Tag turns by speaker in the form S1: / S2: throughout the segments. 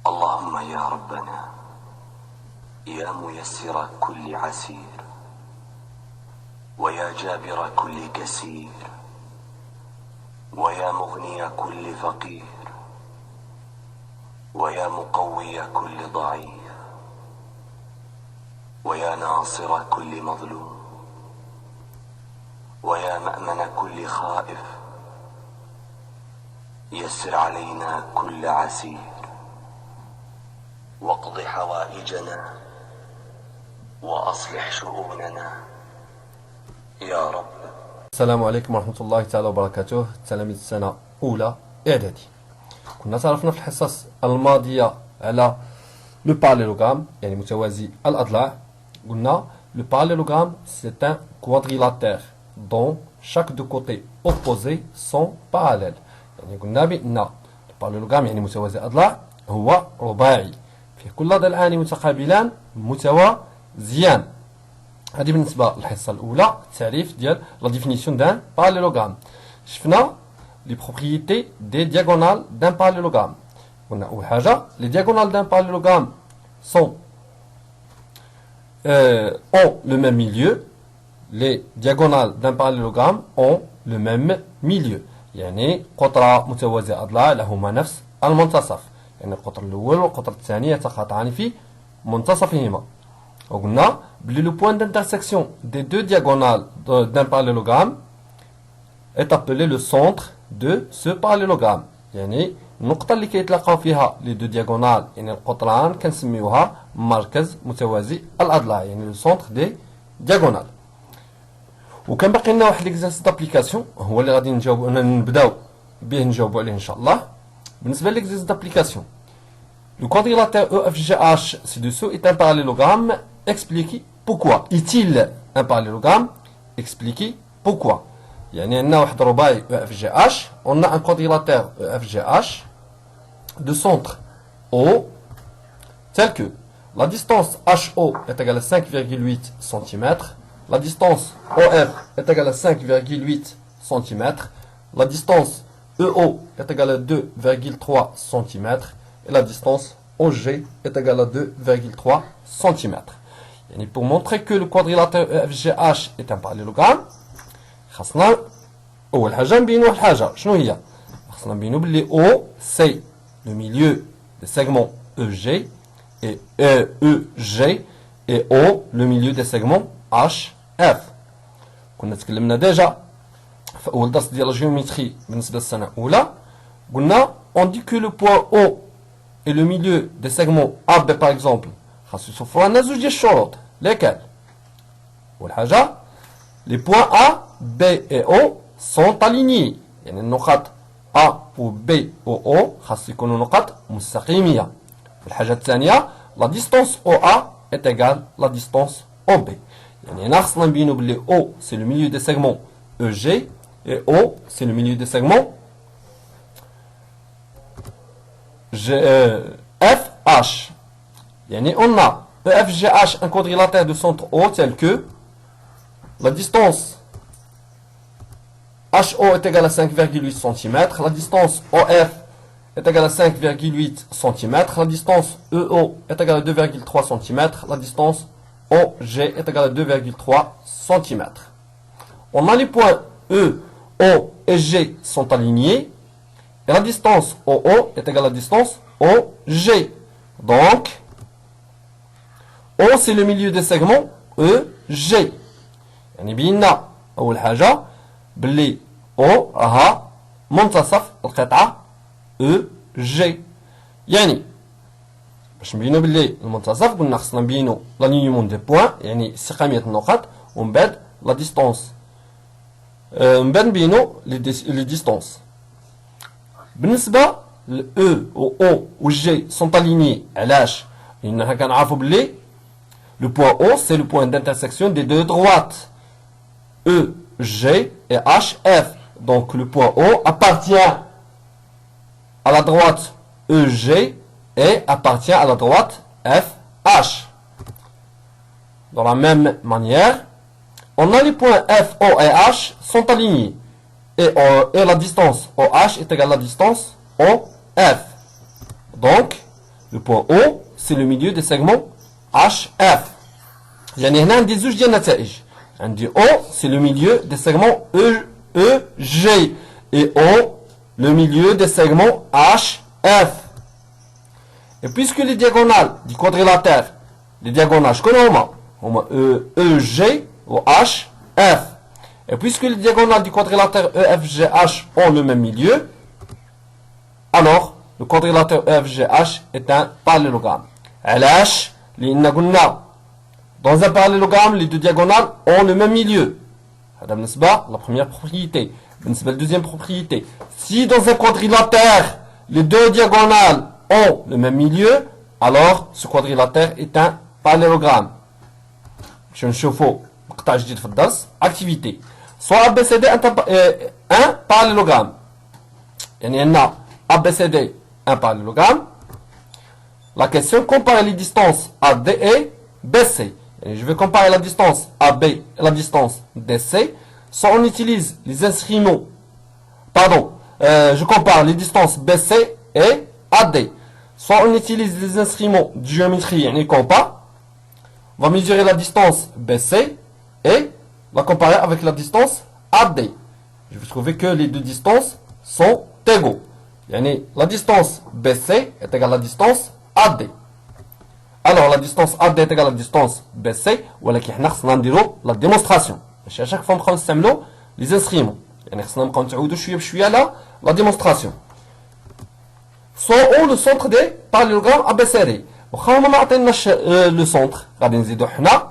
S1: اللهم يا ربنا يا ميسر كل عسير ويا جابر كل كسير ويا مغني كل فقير ويا مقوي كل ضعيف ويا ناصر كل مظلوم ويا مأمن كل خائف يسر علينا كل عسير واقض حوائجنا وأصلح شؤوننا يا رب.
S2: السلام عليكم ورحمة الله تعالى وبركاته. تلاميذ السنة أولى إعدادي. كنا تعرفنا في الحصص الماضية على لو باراليلوغرام يعني متوازي الأضلاع. قلنا le parallélogramme c'est un quadrilatère dont chaque deux côtés opposés sont parallèles. يعني قلنا بأن الباراليلوغرام يعني متوازي الأضلاع هو رباعي فيه كل ضلعان متقابلان متوازيان. هذه بالنسبة للحصة الأولى التعريف ديال لا ديفينيسيون دان باراليلوغرام. شفنا لي بروبريتي دي دياغونال دان باراليلوغرام. قلنا أول حاجة لي دياغونال دان باراليلوغرام sont ont le même milieu. Les diagonales d'un parallélogramme ont le même milieu. يعني قطرة متوازية أضلاع لهما نفس المنتصف. يعني القطر الأول والقطر الثاني يتقاطعان في منتصفهما. وقلنا بلي le point d'intersection des deux diagonales d'un parallélogramme est appelé le centre de ce parallélogramme. يعني النقطة اللي كيتلاقاو فيها لي دو دياغونال يعني القطران كنسميوها مركز متوازي الأضلاع يعني لو سونتر دي دياغونال. وكان باقي لنا واحد ليكزارسيس دابليكاسيون هو اللي غادي نبداو به نجاوبوا عليه ان شاء الله. بالنسبه ليكزارسيس دابليكاسيون le quadrilatère EFGH ci-dessous est un parallélogramme. Expliquez pourquoi. Est-il un parallélogramme? Expliquez pourquoi. يعني عندنا واحد رباعي EFGH on a un quadrilatère EFGH de centre O tel que la distance HO est égale à 5,8 cm, la distance OF est égale à 5,8 cm, la distance EO est égale à 2,3 cm et la distance OG est égale à 2,3 cm. يعني pour montrer que le quadrilatère EFGH est un parallélogramme خاصنا أول حاجة نبينو واحد الحاجة شنو هي؟ خاصنا نبينو بلي O c'est le milieu des segments EG et EG et O le milieu des segments HF. كنا تكلمنا ديجا في أول درس ديال الجيومتري بالنسبة للسنة الأولى قلنا on dit que le point O et le milieu des segments AB par exemple خاصو يصفروا لنا زوج ديال الشروط lesquels؟ أول حاجة les points A, B et O sont alignés. يعني النقاط A و B و O خاص يكونوا نقاط مستقيمية. الحاجة الثانية la distance OA est égale la distance OB. يعني هنا خاصنا نبينو بلي O c'est le milieu des segments EG et O c'est le milieu des segments FH. يعني on a EFGH un quadrilatère de centre O tel que la distance HO est égale à 5,8 cm, la distance OF est égale à 5,8 cm, la distance EO est égale à 2,3 cm, la distance OG est égale à 2,3 cm. On a les points E, O et G sont alignés et la distance OO est égale à la distance OG. Donc, O c'est le milieu des segments EG. يعني بينا أول حاجة بلي أو راها منتصف القطعة EG. يعني باش نبينو بلي المنتصف قلنا خصنا نبينو لانينيمون دي بوان يعني استقامية النقط ومن بعد لا ديستونس من بعد نبينو لي ديستونس. بالنسبة ل E و O و G sont alignés علاش؟ لأن حنا كنعرفو بلي le point O c'est le point d'intersection des deux droites EG et HF. Donc le point O appartient à la droite EG et appartient à la droite FH. De la même manière, on a les points F, O et H sont alignés. Et la distance OH est égale à la distance OF. Donc, le point O, c'est le milieu des segments HF. يعني هنا عندي زوج ديال النتائج. عندي O, c'est le milieu des segments EG. Et O, le milieu des segments HF. Et puisque les diagonales du quadrilatère, les diagonales, je connais هما EG ou HF. Et puisque les diagonales du quadrilatère EFGH ont le même milieu, alors le quadrilatère EFGH est un parallélogramme. علاش؟ لأن قلنا dans un parallélogramme, les deux diagonales ont le même milieu. هذا بالنسبة la première propriété. بالنسبة la deuxième propriété. Si dans un quadrilatère, les deux diagonales ont le même milieu, alors ce quadrilatère est un parallélogramme. Je نشوفوا مقطع جديد في الدرس. Activité. Soit ABCD un parallélogramme. يعني عندنا ABCD un parallélogramme. La question compare les distances AD et BC. Et je vais comparer la distance AB et la distance DC. Soit on utilise les instruments. Pardon. Je compare les distances BC et AD. Soit on utilise les instruments de géométrie et compas. On va mesurer la distance BC et la comparer avec la distance AD. Je vais trouver que les deux distances sont égaux. Yani la distance BC est égale à la distance AD. Alors la distance AD est égale à la distance BC, ولكن حنا خصنا نديرو la démonstration. ماشي à chaque fois نبقاو نستعملو les instruments. يعني خصنا نبقاو نتعودو شويه بشويه على la démonstration. Soit O le centre des parallélogrammes ABCD. واخا هما ما عطيناش le centre غادي نزيدو حنا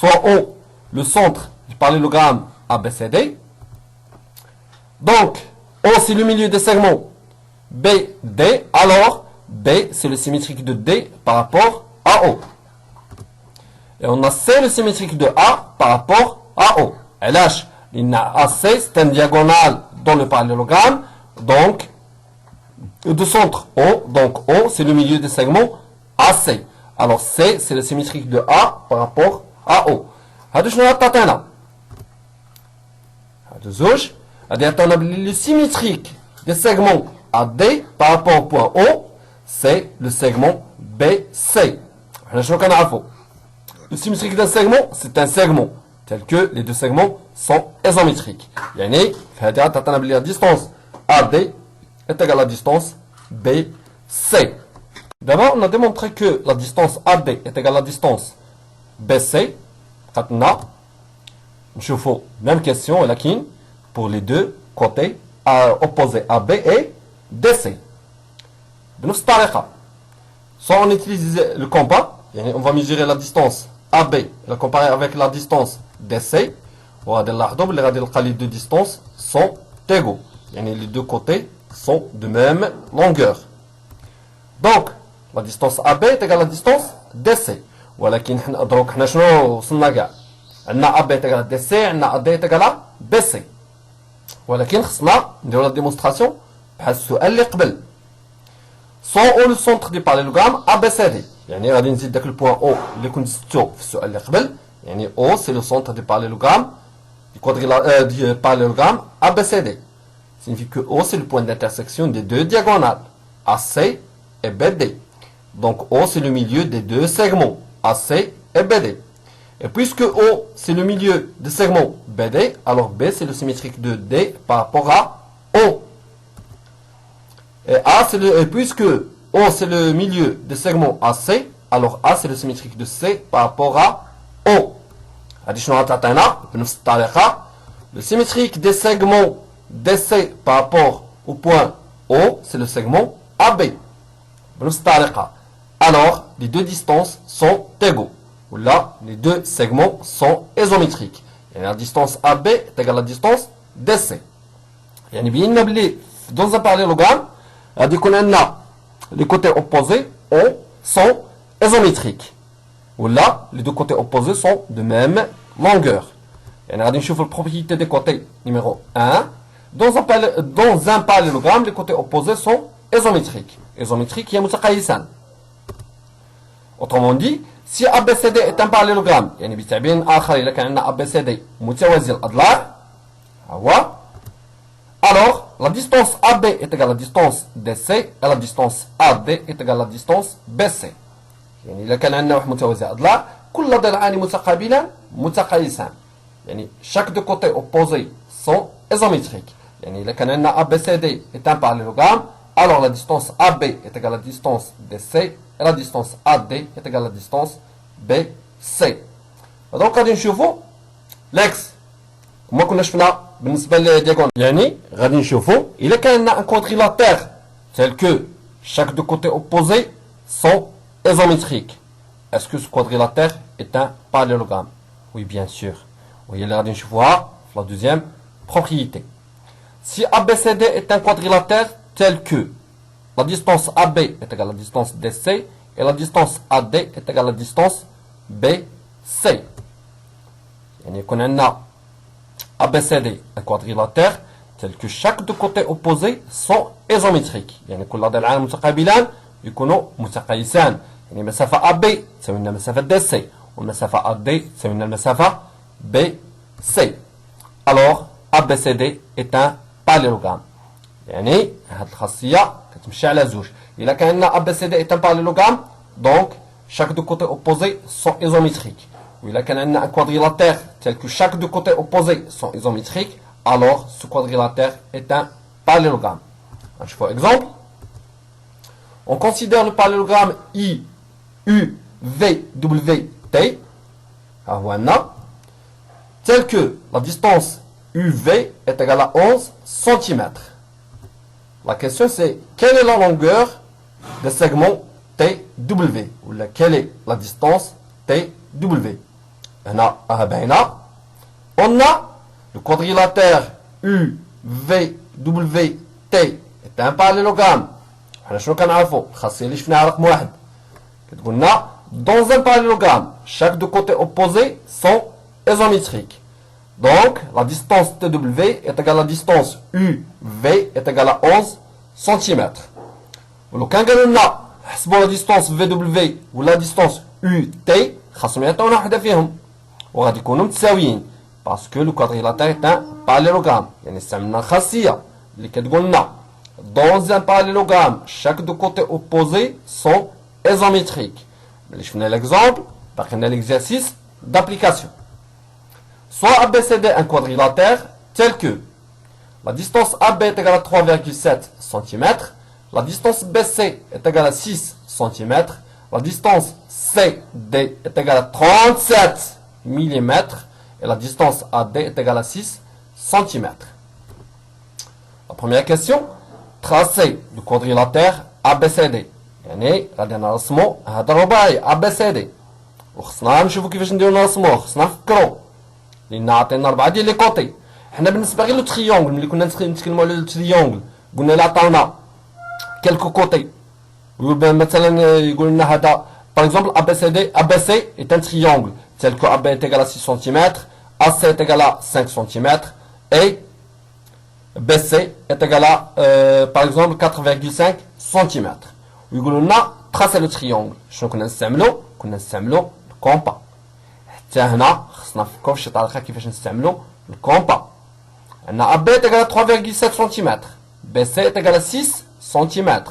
S2: soit O le centre du parallélogramme ABCD. Donc O c'est le milieu des segments BD, alors B c'est le symétrique de D par rapport à O. Et on a C le symétrique de A par rapport à O. علاش؟ لأن AC c'est un diagonale dans le parallélogramme, donc de centre O, donc O c'est le milieu des segments AC. Alors C c'est le symétrique de A par rapport à O. هادو شنو عطاتنا؟ هادو زوج غادي يعطيونا بلي le symétrique des segments AD par rapport au point O c'est le segment BC. حنا شنو كنعرفوا؟ Le symétrique d'un segment c'est un segment tel que les deux segments sont isométriques. يعني في هذه عطاتنا بلي la distance AD est égale à la distance BC. D'abord, on a démontré que la distance AD est égale à la distance BC. Maintenant, je fais même question, ولكن pour les deux côtés opposés AB et DC. بنفس الطريقة. Soit on utilise le compas, يعني on va mesurer la distance AB et la comparer avec la distance DC. وغادي نلاحظوا بلي غادي نلقى les deux distances sont égaux. يعني les deux côtés sont de même longueur. Donc, la distance AB est égale à la distance DC. ولكن دروك حنا شنو وصلنا كاع؟ عندنا AB est égale à DC, عندنا AD est égale à BC. ولكن خصنا نديرو لا ديمونستراسيون بحال السؤال اللي قبل. Soit O le centre du parallélogramme ABCD. يعني غادي نزيد داك البوان O اللي كنت زدتو في السؤال اللي قبل. يعني O c'est le centre du parallélogramme du parallélogramme ABCD. Signifie que O c'est le point d'intersection des deux diagonales AC et BD. Donc O c'est le milieu des deux segments AC et BD. Et puisque O c'est le milieu des segments BD, alors B c'est le symétrique de D par rapport à O. Et A c'est et puisque O c'est le milieu des segments AC, alors A c'est le symétrique de C par rapport à O. Le symétrique des segments DC par rapport au point O, c'est le segment AB. Alors, les deux distances sont égaux. Ou là, les deux segments sont isométriques. Et la distance AB est égale à la distance DC. Dans un parallélogramme, les côtés opposés sont isométriques. Ou là, les deux côtés opposés sont de même longueur. Et on va voir la propriété des côtés numéro 1. Dans un parallélogramme, les côtés opposés sont isométriques. Isométriques, il y a متقايسان. Autrement dit, si ABCD est un parallélogramme, يعني بتعبير آخر إذا كان عندنا ABCD متوازي الأضلاع, alors la distance AB est égale à la distance DC et la distance AD est égale à la distance BC. يعني إذا كان عندنا واحد متوازي أضلاع كل ضلعان متقابلان متقايسان. يعني chaque deux côtés opposés sont isométriques. يعني إذا كان عندنا ABCD est un parallélogramme, alors la distance AB est égale à la distance DC et la distance AD est égale à la distance BC. donc غادي نشوفوا l'ex كما كنا شفنا بالنسبه للدياغونال. يعني غادي نشوفوا الا كان عندنا ان quadrilatère tel que chaque deux côtés opposés sont isométriques. Est-ce que ce quadrilatère est un parallélogramme? Oui, bien sûr. وهي اللي غادي نشوفوها في la deuxième propriété. Si ABCD est un quadrilatère tel que la distance AB est égale à la distance DC et la distance AD est égale à la distance BC. يعني يكون عندنا ABCD un quadrilatère tel que chaque deux côtés opposés sont isométriques. يعني كل ضلعان متقابلان يكونوا متقايسان. يعني مسافة AB تساوي لنا مسافة DC والمسافة AD تساوي لنا المسافة BC. Alors ABCD est un parallélogramme. يعني هاد الخاصية كتمشي على زوج. إلا كان عندنا ABCD est un parallélogramme donc chaque deux côtés opposés sont isométriques. وإلا كان عندنا un quadrilatère tel que chaque deux côtés opposés sont isométriques, alors ce quadrilatère est un parallélogramme. Je fais un exemple. On considère le parallélogramme IUVWT tel que la distance UV est égale à 11 cm. La question c'est quelle est la longueur des segments TW ou quelle est la distance TW. On a le quadrilatère UVWT est un parallélogramme. Dans un parallélogramme, chaque deux côtés opposés sont isométriques. Donc, la distance TW est égale à la distance UV est égale à 11 cm. ولو كان قالوا لنا حسبوا la distance VW ou la distance UT خاصهم يعطونا وحده فيهم وغادي يكونوا متساويين باسكو لو كوادريلاتير est un parallélogramme. يعني استعملنا الخاصيه اللي كتقول لنا dans un parallélogramme chaque deux côtés opposés sont isométriques. اللي شفنا l'exemple باقي لنا l'exercice d'application. Soit ABCD un quadrilatère tel que la distance AB est égale à 3,7 cm, la distance BC est égale à 6 cm, la distance CD est égale à 37 mm et la distance AD est égale à 6 cm. La première question, tracé du quadrilatère ABCD. يعني غادي نرسمو هذا الرباعي ABCD وخصنا نشوفو كيفاش نديرو نرسموه. خصنا نفكرو لان عطينا 4 ديال لي كوتي. حنا بالنسبه غير لو تريونغل ملي كنا نتكلموا على لو تريونغل قلنا لا عطاونا كيلكو كوتي مثلا يقول لنا هذا par exemple ABC est un triangle tel que AB est égal à 6 cm, AC est égal à 5 cm et BC est égal à par exemple 4,5 cm. ويقولوا لنا tracer le triangle. شنو كنا نستعملوا الكومبا. حتى هنا خصنا نفكروا فشي طريقه كيفاش نستعملوا الكومبا. عندنا AB est égal à 3,7 cm, BC est égal à 6 cm,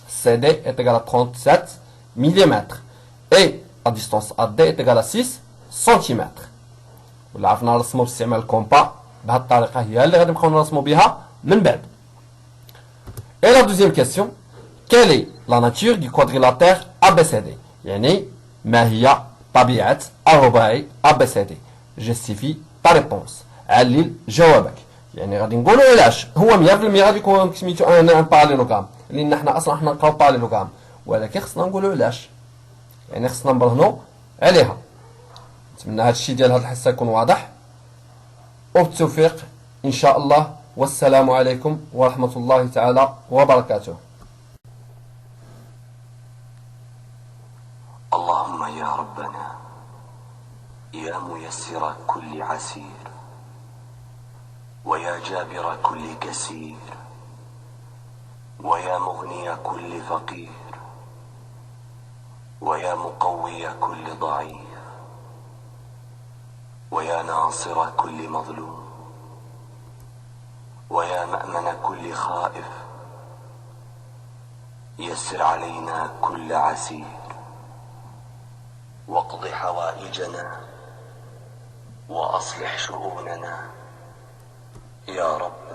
S2: CD est égal à 37 mm et la distance AD est égale à 6 cm. ولا عرفنا نرسمو باستعمال الكومبا بهذه الطريقه هي اللي غادي نبقاو نرسمو بها من بعد. Et la deuxième question, quelle est la nature du quadrilatère ABCD? يعني ما هي طبيعة الرباعي ABCD؟ justifie ta réponse. علل جوابك. يعني غادي نقولوا علاش هو 100% غادي يكون سميتو ان باراليلوغرام لان حنا اصلا نلقاو باراليلوغرام ولكن خصنا نقولوا علاش. يعني خصنا نبرهنوا عليها. نتمنى هذا الشيء ديال هذه الحصه يكون واضح وبالتوفيق ان شاء الله والسلام عليكم ورحمه الله تعالى وبركاته.
S1: اللهم يا ربنا يا ميسر كل عسير ويا جابر كل كسير ويا مغني كل فقير ويا مقوي كل ضعيف ويا ناصر كل مظلوم ويا مأمن كل خائف يسر علينا كل عسير واقض حوائجنا وأصلح شؤوننا يا رب